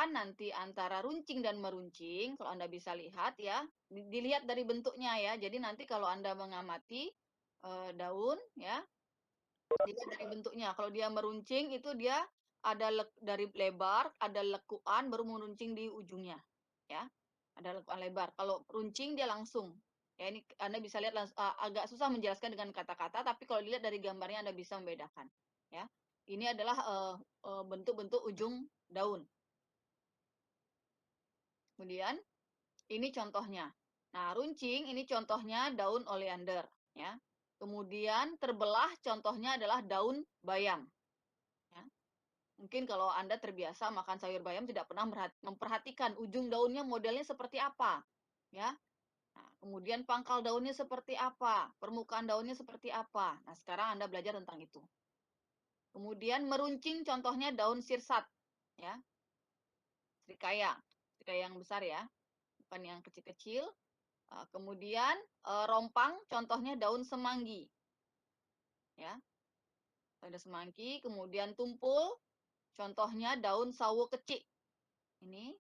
membedakan nanti antara runcing dan meruncing, kalau Anda bisa lihat ya, dilihat dari bentuknya ya. Jadi nanti kalau Anda mengamati daun ya, dilihat dari bentuknya. Kalau dia meruncing itu dia ada dari lebar, ada lekuan, baru meruncing di ujungnya. Ya, ada lekuan lebar. Kalau runcing dia langsung. Ya, ini Anda bisa lihat agak susah menjelaskan dengan kata-kata, tapi kalau dilihat dari gambarnya Anda bisa membedakan. Ya, ini adalah bentuk-bentuk ujung daun. Kemudian ini contohnya. Nah, runcing ini contohnya daun oleander. Ya, kemudian terbelah contohnya adalah daun bayam. Ya. Mungkin kalau Anda terbiasa makan sayur bayam tidak pernah memperhatikan ujung daunnya modelnya seperti apa. Ya. Nah, kemudian pangkal daunnya seperti apa, permukaan daunnya seperti apa. Nah, sekarang Anda belajar tentang itu. Kemudian meruncing contohnya daun sirsat, ya, serikaya, serikaya yang besar ya, bukan yang kecil-kecil. Kemudian rompang contohnya daun semanggi, ya, daun semanggi. Kemudian tumpul contohnya daun sawo kecil, ini.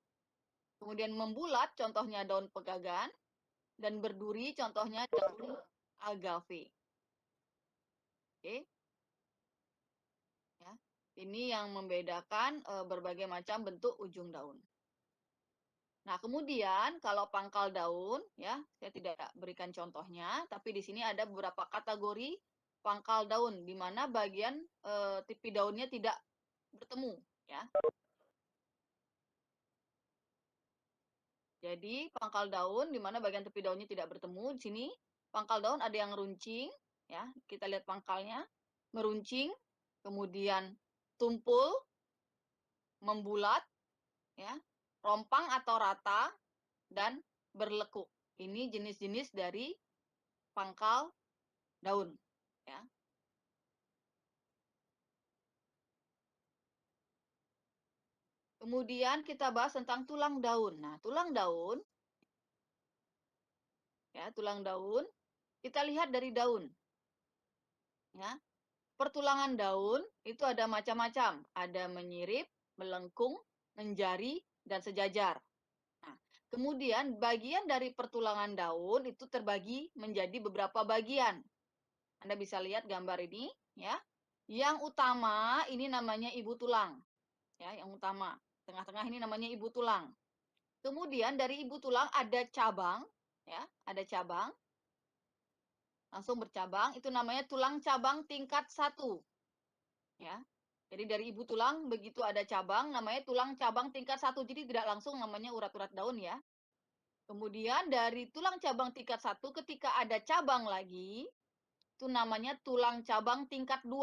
Kemudian membulat contohnya daun pegagan. Dan berduri contohnya daun agave. Oke, ya. Ini yang membedakan berbagai macam bentuk ujung daun. Nah, kemudian kalau pangkal daun, ya, saya tidak berikan contohnya, tapi di sini ada beberapa kategori pangkal daun, di mana bagian tepi daunnya tidak bertemu, ya. Jadi pangkal daun, di mana bagian tepi daunnya tidak bertemu, di sini pangkal daun ada yang runcing, ya, kita lihat pangkalnya, meruncing, kemudian tumpul, membulat, ya, rompang atau rata, dan berlekuk. Ini jenis-jenis dari pangkal daun. Ya. Kemudian kita bahas tentang tulang daun. Nah, tulang daun, ya, tulang daun, kita lihat dari daun. Ya. Pertulangan daun itu ada macam-macam. Ada menyirip, melengkung, menjari, dan sejajar. Nah, kemudian bagian dari pertulangan daun itu terbagi menjadi beberapa bagian. Anda bisa lihat gambar ini, ya. Yang utama ini namanya ibu tulang, ya, yang utama. Tengah-tengah ini namanya ibu tulang. Kemudian dari ibu tulang ada cabang, ya, ada cabang, langsung bercabang. Itu namanya tulang cabang tingkat 1, ya. Jadi dari ibu tulang begitu ada cabang, namanya tulang cabang tingkat 1. Jadi tidak langsung namanya urat-urat daun, ya. Kemudian dari tulang cabang tingkat 1 ketika ada cabang lagi, itu namanya tulang cabang tingkat 2.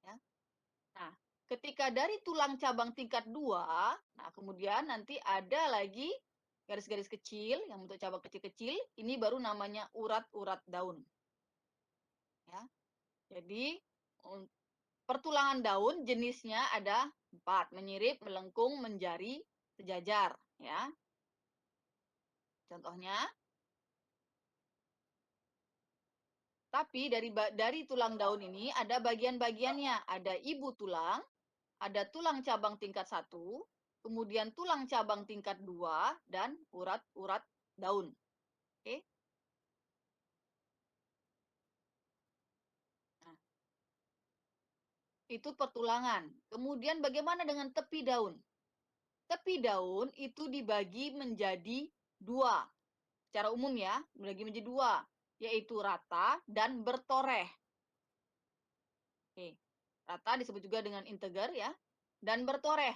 Ya. Nah, ketika dari tulang cabang tingkat 2, nah kemudian nanti ada lagi garis-garis kecil yang bentuk cabang kecil-kecil, ini baru namanya urat-urat daun. Ya. Jadi pertulangan daun jenisnya ada 4, menyirip, melengkung, menjari, sejajar, ya. Contohnya, tapi dari tulang daun ini ada bagian-bagiannya, ada ibu tulang, ada tulang cabang tingkat 1, kemudian tulang cabang tingkat 2, dan urat-urat daun. Oke. Nah, itu pertulangan. Kemudian bagaimana dengan tepi daun? Tepi daun itu dibagi menjadi 2. Secara umum ya, dibagi menjadi 2, yaitu rata dan bertoreh. Oke. Rata disebut juga dengan integer ya, dan bertoreh.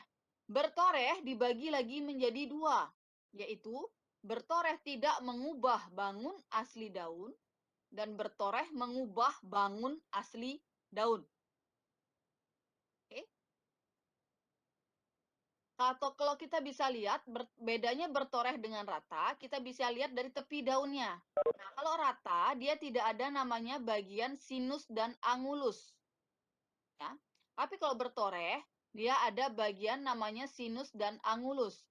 Bertoreh dibagi lagi menjadi 2, yaitu bertoreh tidak mengubah bangun asli daun dan bertoreh mengubah bangun asli daun. Oke. Atau kalau kita bisa lihat bedanya bertoreh dengan rata, kita bisa lihat dari tepi daunnya. Nah, kalau rata dia tidak ada namanya bagian sinus dan angulus. Ya. Tapi kalau bertoreh, dia ada bagian namanya sinus dan angulus.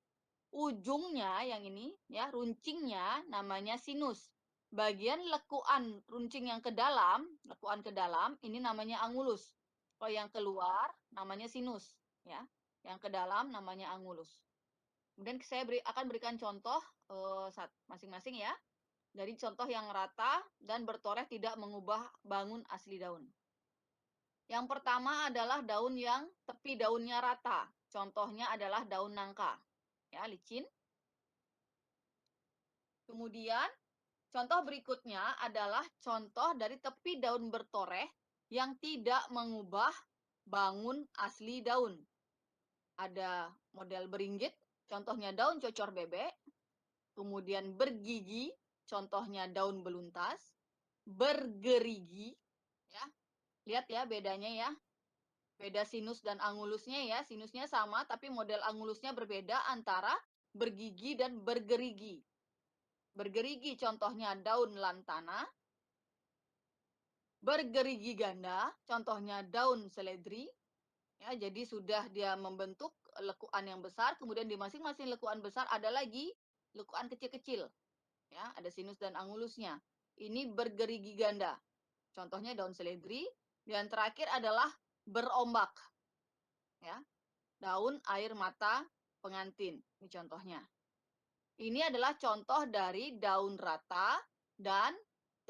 Ujungnya yang ini ya, runcingnya namanya sinus. Bagian lekuan runcing yang ke dalam, lekuan ke dalam ini namanya angulus. Kalau yang keluar namanya sinus, ya. yang ke dalam namanya angulus. Kemudian saya akan berikan contoh masing-masing ya, dari contoh yang rata dan bertoreh tidak mengubah bangun asli daun. Yang pertama adalah daun yang tepi daunnya rata. Contohnya adalah daun nangka, ya, licin. Kemudian contoh berikutnya adalah contoh dari tepi daun bertoreh yang tidak mengubah bangun asli daun. Ada model beringgit, contohnya daun cocor bebek. Kemudian bergigi, contohnya daun beluntas. Bergerigi, ya. Lihat ya bedanya ya. Beda sinus dan angulusnya ya. Sinusnya sama, tapi model angulusnya berbeda antara bergigi dan bergerigi. Bergerigi contohnya daun lantana. Bergerigi ganda, contohnya daun seledri. Ya, jadi sudah dia membentuk lekuan yang besar, kemudian di masing-masing lekuan besar ada lagi lekuan kecil-kecil. Ya, ada sinus dan angulusnya. Ini bergerigi ganda. Contohnya daun seledri. Dan terakhir adalah berombak. Ya, daun air mata pengantin. Ini contohnya. Ini adalah contoh dari daun rata dan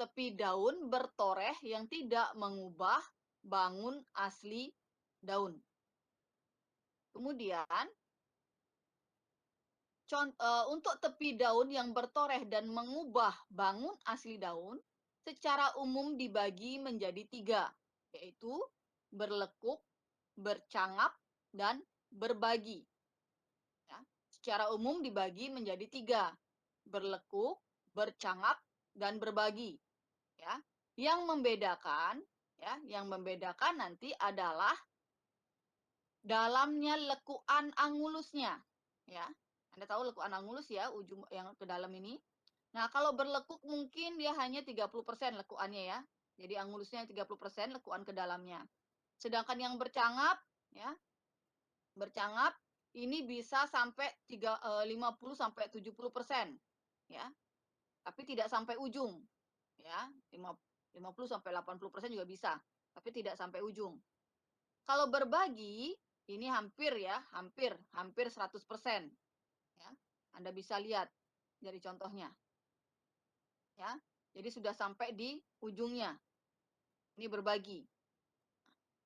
tepi daun bertoreh yang tidak mengubah bangun asli daun. Kemudian, untuk tepi daun yang bertoreh dan mengubah bangun asli daun, secara umum dibagi menjadi 3, yaitu berlekuk, bercangap, dan berbagi. Ya, secara umum dibagi menjadi 3, berlekuk, bercangap, dan berbagi. Ya, yang membedakan nanti adalah dalamnya lekuan angulusnya, ya. Anda tahu lekuan angulus ya, ujung yang ke dalam ini. Nah, kalau berlekuk mungkin dia hanya 30% lekuannya ya. Jadi angulusnya 30%, lekuan ke dalamnya. Sedangkan yang bercangap, ya, bercangap ini bisa sampai 50 sampai 70%, ya. Tapi tidak sampai ujung, ya. 50 sampai 80% juga bisa, tapi tidak sampai ujung. Kalau berbagi, ini hampir ya, hampir 100%. Ya. Anda bisa lihat dari contohnya. Ya. Jadi sudah sampai di ujungnya. Ini berbagi.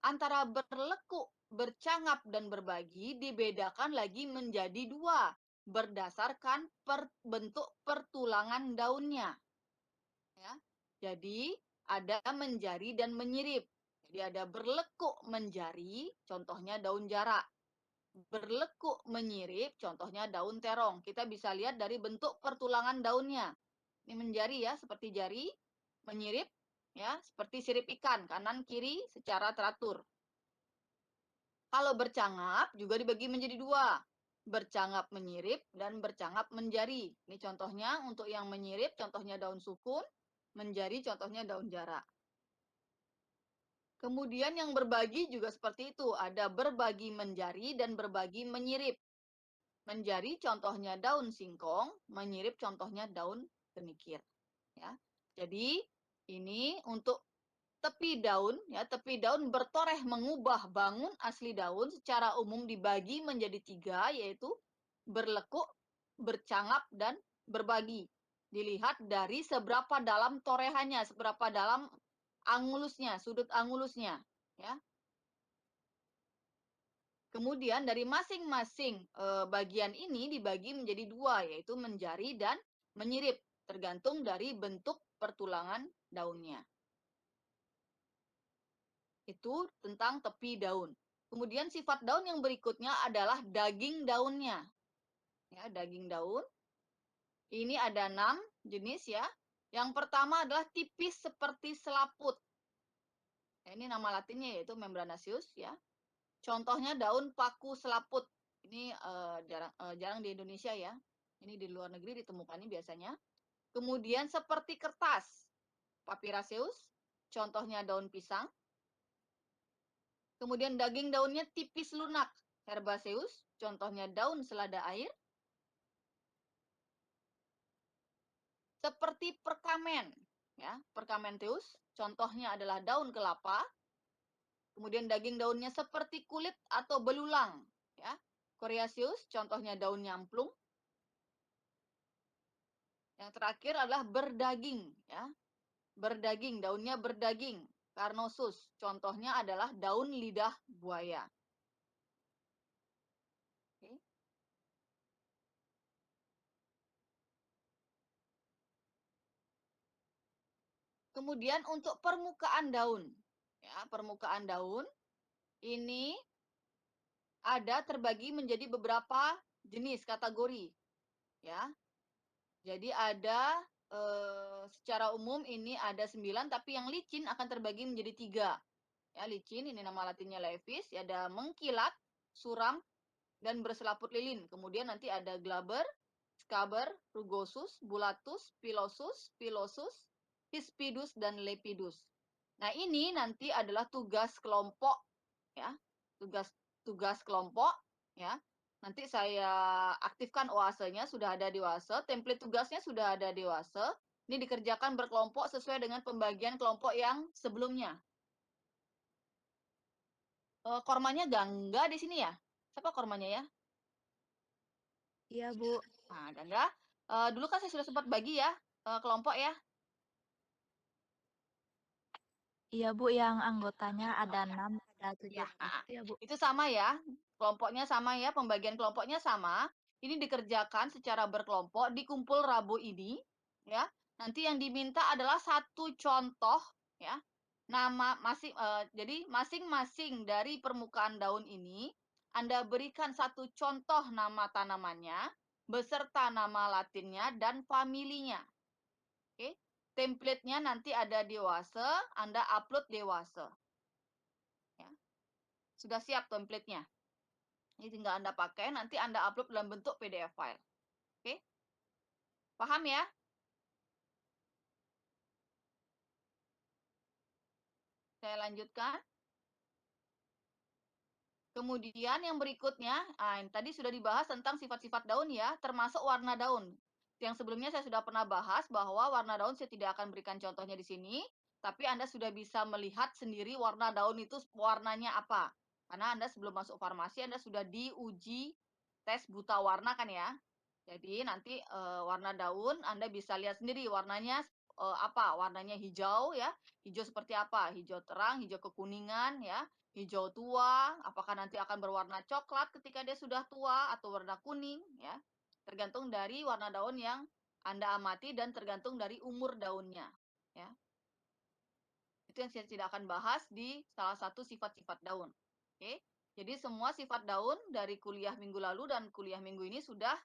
Antara berlekuk, bercangap, dan berbagi dibedakan lagi menjadi 2 berdasarkan bentuk pertulangan daunnya. Ya. Jadi ada menjari dan menyirip. Jadi ada berlekuk menjari, contohnya daun jarak. Berlekuk menyirip, contohnya daun terong. Kita bisa lihat dari bentuk pertulangan daunnya. Ini menjari ya, seperti jari. Menyirip, ya, seperti sirip ikan, kanan kiri secara teratur. Kalau bercangap juga dibagi menjadi 2. Bercangap menyirip dan bercangap menjari. Ini contohnya untuk yang menyirip, contohnya daun sukun. Menjari, contohnya daun jarak. Kemudian yang berbagi juga seperti itu. Ada berbagi menjari dan berbagi menyirip. Menjari contohnya daun singkong, menyirip contohnya daun kenikir. Ya. Jadi ini untuk tepi daun, ya, tepi daun bertoreh mengubah bangun asli daun secara umum dibagi menjadi 3, yaitu berlekuk, bercangap, dan berbagi. Dilihat dari seberapa dalam torehannya, seberapa dalam angulusnya, sudut angulusnya. Ya. Kemudian dari masing-masing bagian ini dibagi menjadi 2, yaitu menjari dan menyirip, tergantung dari bentuk pertulangan daunnya. Itu tentang tepi daun. Kemudian sifat daun yang berikutnya adalah daging daunnya. Ya, daging daun. Ini ada 6 jenis ya. Yang pertama adalah tipis seperti selaput. Ya, ini nama latinnya yaitu membranaceous ya. Contohnya daun paku selaput. Ini jarang di Indonesia ya. Ini di luar negeri ditemukannya biasanya. Kemudian seperti kertas. Papiraceous. Contohnya daun pisang. Kemudian daging daunnya tipis lunak. Herbaceous. Contohnya daun selada air. Seperti perkamen. Ya, Perkamentheus. Contohnya adalah daun kelapa. Kemudian daging daunnya seperti kulit atau belulang. Ya, Coriaceus, contohnya daun nyamplung. Yang terakhir adalah berdaging, ya. Berdaging, daunnya berdaging. Carnosus, contohnya adalah daun lidah buaya. Oke. Kemudian untuk permukaan daun, ya, permukaan daun ini ada terbagi menjadi beberapa jenis kategori, ya. Jadi ada secara umum ini ada 9, tapi yang licin akan terbagi menjadi 3. Ya, licin ini nama latinnya levis, ya, ada mengkilat, suram, dan berselaput lilin. Kemudian nanti ada glaber, scaber, rugosus, bullatus, pilosus, hispidus, dan lepidus. Nah, ini nanti adalah tugas kelompok, ya. Tugas kelompok, ya. Nanti saya aktifkan oase-nya, sudah ada di oase, template tugasnya sudah ada di oase. Ini dikerjakan berkelompok sesuai dengan pembagian kelompok yang sebelumnya. Kormanya Gangga di sini ya? Siapa kormanya ya? Iya, Bu. Nah, Gangga. Dulu kan saya sudah sempat bagi ya, kelompok ya. Iya, Bu, yang anggotanya ada 6, ada 17 itu ya, Bu. Itu sama ya. Kelompoknya sama ya, pembagian kelompoknya sama. Ini dikerjakan secara berkelompok, dikumpul Rabu ini, ya. Nanti yang diminta adalah satu contoh, ya. Jadi masing-masing dari permukaan daun ini Anda berikan satu contoh nama tanamannya beserta nama latinnya dan familinya. Oke. Template-nya nanti ada di Oase, Anda upload di Oase. Ya. Sudah siap template-nya. Ini tinggal Anda pakai, nanti Anda upload dalam bentuk PDF file. Oke? Paham ya? Saya lanjutkan. Kemudian yang berikutnya, tadi sudah dibahas tentang sifat-sifat daun ya, termasuk warna daun. Yang sebelumnya saya sudah pernah bahas bahwa warna daun saya tidak akan berikan contohnya di sini, tapi Anda sudah bisa melihat sendiri warna daun itu warnanya apa. Karena Anda sebelum masuk farmasi, Anda sudah diuji tes buta warna kan ya. Jadi nanti warna daun Anda bisa lihat sendiri warnanya apa? Warnanya hijau ya. Hijau seperti apa? Hijau terang, hijau kekuningan ya, hijau tua, apakah nanti akan berwarna coklat ketika dia sudah tua atau warna kuning ya. Tergantung dari warna daun yang Anda amati dan tergantung dari umur daunnya ya. Itu yang saya tidak akan bahas di salah satu sifat-sifat daun. Oke. Jadi semua sifat daun dari kuliah minggu lalu dan kuliah minggu ini sudah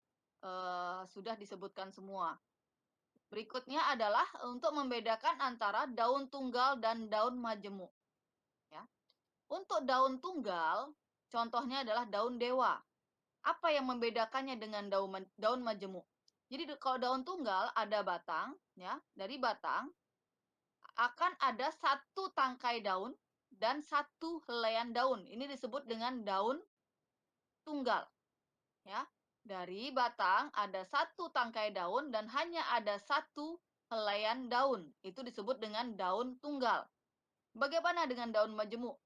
disebutkan semua. Berikutnya adalah untuk membedakan antara daun tunggal dan daun majemuk. Ya. Untuk daun tunggal, contohnya adalah daun dewa. Apa yang membedakannya dengan daun majemuk? Jadi kalau daun tunggal ada batang, ya, dari batang akan ada satu tangkai daun dan satu helaian daun. Ini disebut dengan daun tunggal. Ya, dari batang ada satu tangkai daun dan hanya ada satu helaian daun. Itu disebut dengan daun tunggal. Bagaimana dengan daun majemuk?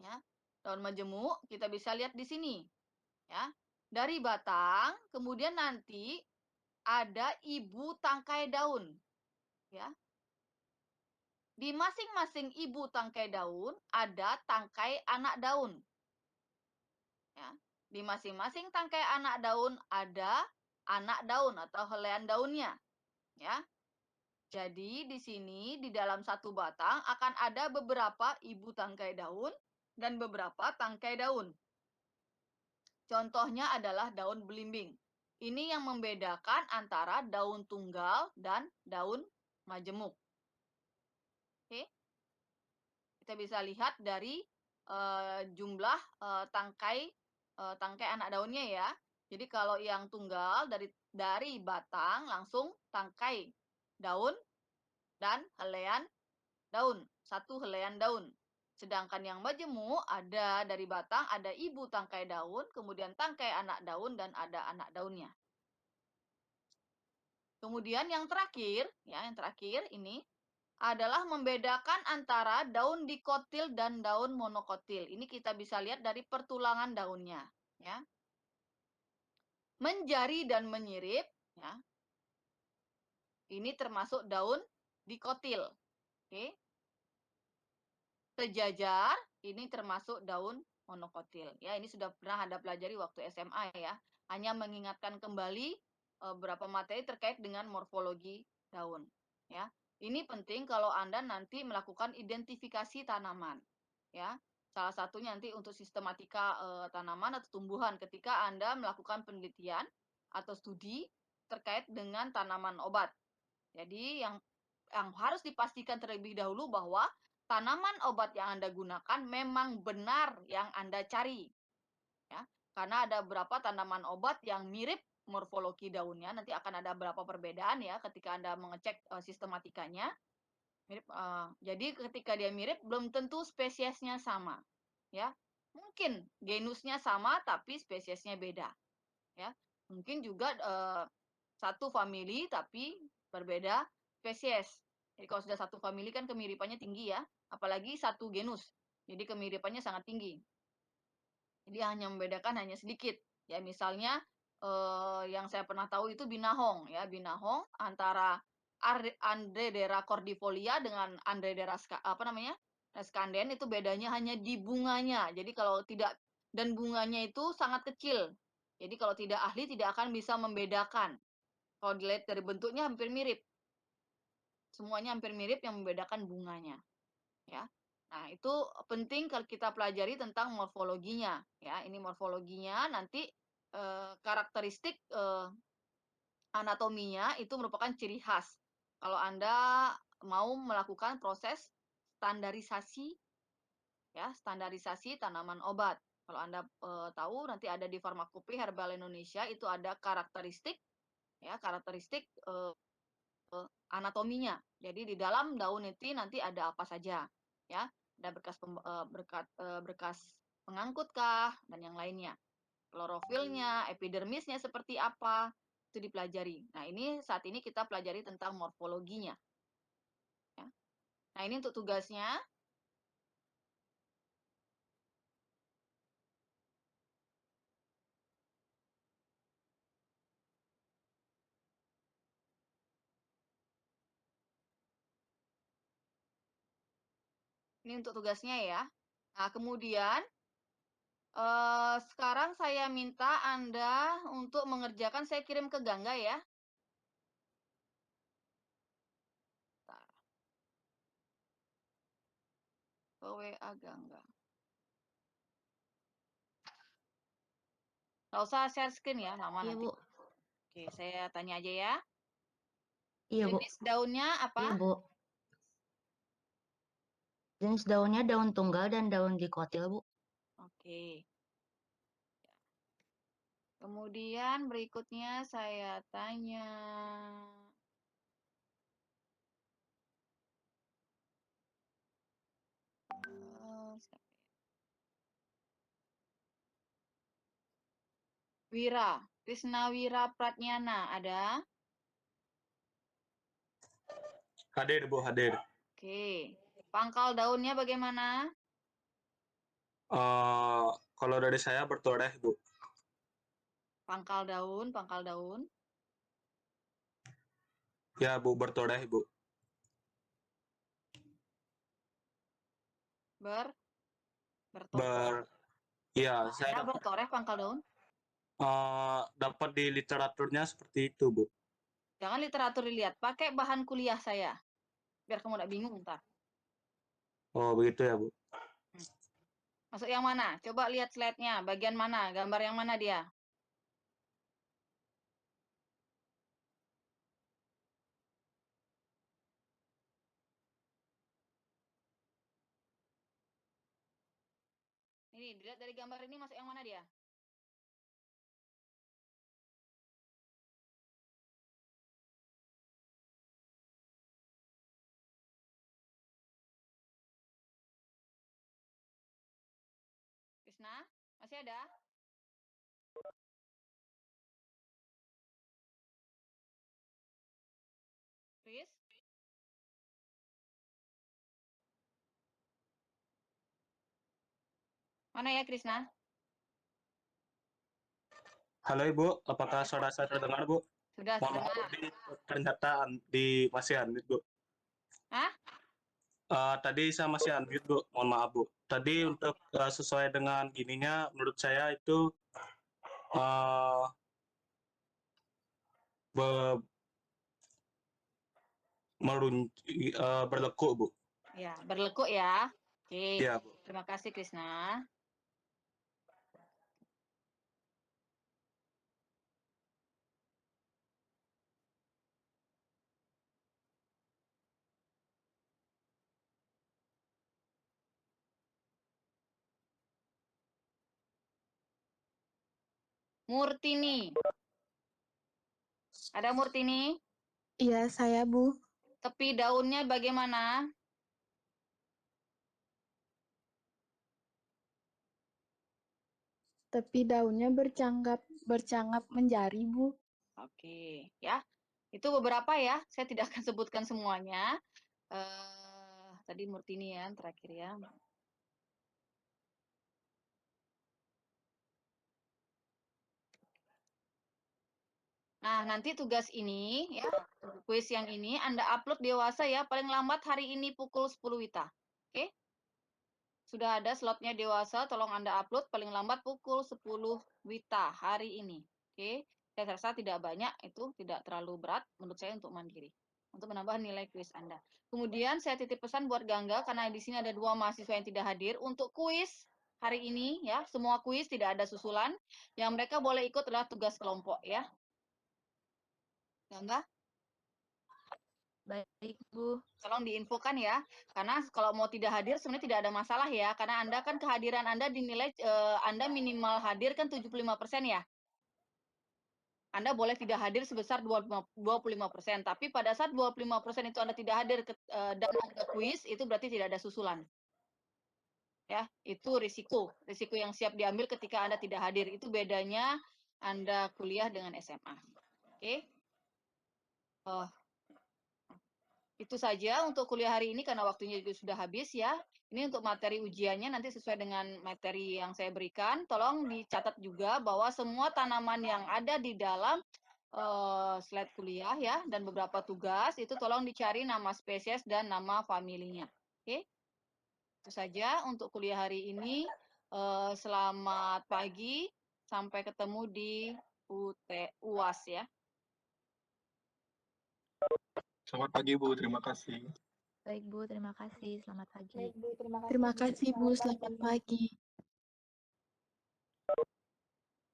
Ya, daun majemuk kita bisa lihat di sini. Ya, dari batang, kemudian nanti ada ibu tangkai daun. Ya, di masing-masing ibu tangkai daun ada tangkai anak daun. Ya. Di masing-masing tangkai anak daun ada anak daun atau helaian daunnya. Ya. Jadi di sini di dalam satu batang akan ada beberapa ibu tangkai daun dan beberapa tangkai daun. Contohnya adalah daun belimbing. Ini yang membedakan antara daun tunggal dan daun majemuk. Oke. Kita bisa lihat dari jumlah tangkai anak daunnya ya. Jadi kalau yang tunggal dari batang langsung tangkai daun dan helaian daun, satu helaian daun. Sedangkan yang majemuk ada dari batang, ada ibu tangkai daun, kemudian tangkai anak daun dan ada anak daunnya. Kemudian yang terakhir, ya, yang terakhir ini adalah membedakan antara daun dikotil dan daun monokotil. Ini kita bisa lihat dari pertulangan daunnya. ya. Menjari dan menyirip, ya. Ini termasuk daun dikotil. Oke. Sejajar, ini termasuk daun monokotil. Ya, ini sudah pernah Anda pelajari waktu SMA ya. Hanya mengingatkan kembali beberapa materi terkait dengan morfologi daun. Ya, ini penting kalau Anda nanti melakukan identifikasi tanaman. Ya, salah satunya nanti untuk sistematika tanaman atau tumbuhan ketika Anda melakukan penelitian atau studi terkait dengan tanaman obat. Jadi yang harus dipastikan terlebih dahulu bahwa tanaman obat yang Anda gunakan memang benar yang Anda cari, ya. Karena ada beberapa tanaman obat yang mirip morfologi daunnya, nanti akan ada beberapa perbedaan ya ketika Anda mengecek sistematikanya. Mirip, jadi ketika dia mirip belum tentu spesiesnya sama, ya. Mungkin genusnya sama tapi spesiesnya beda, ya. Mungkin juga satu famili tapi berbeda spesies. Jadi kalau sudah satu famili kan kemiripannya tinggi ya, apalagi satu genus. Jadi kemiripannya sangat tinggi. Jadi hanya membedakan hanya sedikit. Ya misalnya yang saya pernah tahu itu binahong ya, binahong antara Andredera cordifolia dengan Andredera apa namanya? Scandens itu bedanya hanya di bunganya. Jadi kalau tidak dan bunganya itu sangat kecil. Jadi kalau tidak ahli tidak akan bisa membedakan. Kalau dilihat dari bentuknya hampir mirip. Semuanya hampir mirip yang membedakan bunganya, ya. Nah, itu penting kalau kita pelajari tentang morfologinya, ya. Ini morfologinya nanti karakteristik anatominya itu merupakan ciri khas. Kalau Anda mau melakukan proses standarisasi, ya, standarisasi tanaman obat. Kalau Anda tahu nanti ada di Farmakope Herbal Indonesia itu ada karakteristik, ya, karakteristik anatominya. Jadi di dalam daun itu nanti ada apa saja, ya. Ada berkas pengangkut kah dan yang lainnya. Klorofilnya, epidermisnya seperti apa, itu dipelajari. Nah, ini saat ini kita pelajari tentang morfologinya, ya. Nah, ini untuk tugasnya. Ini untuk tugasnya ya. Nah, kemudian sekarang saya minta Anda untuk mengerjakan, saya kirim ke Gangga ya. Bentar, ke WA Gangga. Nggak usah share screen ya, lama Iya, nanti. Bu. Oke, saya tanya aja ya. Iya, Bu. Jenis daunnya apa? Iya, Bu. Jenis daunnya daun tunggal dan daun dikotil, Bu. Oke. Kemudian berikutnya saya tanya. Wira, Krisnawira Pratnyana ada? Hadir, Bu, hadir. Oke. Pangkal daunnya bagaimana? Kalau dari saya bertoreh, Bu. Pangkal daun, pangkal daun. Ya, Bu, bertoreh, Bu. Ber, bertoreh. Ber, ya, saya Ada dapat bertoreh pangkal daun. dapat di literaturnya seperti itu, Bu. Jangan literatur dilihat, pakai bahan kuliah saya. Biar kamu tidak bingung ntar. Oh, begitu ya, Bu. Hmm. Masuk yang mana? Coba lihat slide-nya. Bagian mana? Gambar yang mana dia? Ini, dilihat dari gambar ini masuk yang mana dia? Krisna, masih ada? Kris? Mana ya Krisna? Halo Ibu, apakah suara saya terdengar Bu? Sudah Mohon maaf, terdengar. tadi ternyata masih unmute Bu. Hah? Tadi saya masih unmute Bu, mohon maaf Bu. Tadi untuk sesuai dengan gininya, menurut saya itu uh, be- berlekuk Bu. Ya, berlekuk ya. Oke. Iya Bu. Terima kasih Krisna. Murtini. Ada Murtini? Iya, saya Bu. Tepi daunnya bagaimana? Tepi daunnya bercangap menjari, Bu. Oke, ya. Itu beberapa ya. Saya tidak akan sebutkan semuanya. Tadi Murtini ya, terakhir ya. Nah, nanti tugas ini ya, kuis yang ini Anda upload dewasa ya, paling lambat hari ini pukul 10 Wita. Oke? Sudah ada slotnya dewasa, tolong Anda upload paling lambat pukul 10 Wita hari ini. Oke? Saya rasa tidak banyak, itu tidak terlalu berat menurut saya untuk mandiri. Untuk menambah nilai kuis Anda. Kemudian saya titip pesan buat Gangga, karena di sini ada 2 mahasiswa yang tidak hadir. Untuk kuis hari ini ya, semua kuis tidak ada susulan. Yang mereka boleh ikut adalah tugas kelompok ya. Gangga? Baik, Bu. Tolong diinfokan ya, karena kalau mau tidak hadir sebenarnya tidak ada masalah ya, karena Anda kan kehadiran Anda dinilai Anda minimal hadir kan 75% ya. Anda boleh tidak hadir sebesar 25%, tapi pada saat 25% itu Anda tidak hadir dan ada kuis, itu berarti tidak ada susulan. Ya, itu risiko yang siap diambil ketika Anda tidak hadir. Itu bedanya Anda kuliah dengan SMA. Oke? Itu saja untuk kuliah hari ini karena waktunya juga sudah habis ya. Ini untuk materi ujiannya nanti sesuai dengan materi yang saya berikan. Tolong dicatat juga bahwa semua tanaman yang ada di dalam slide kuliah ya dan beberapa tugas itu tolong dicari nama spesies dan nama familinya. Oke? Itu saja untuk kuliah hari ini. Selamat pagi. Sampai ketemu di UAS ya. Selamat pagi Bu, terima kasih. Baik, Bu. Terima kasih. Selamat pagi. Terima kasih, Bu. Selamat pagi.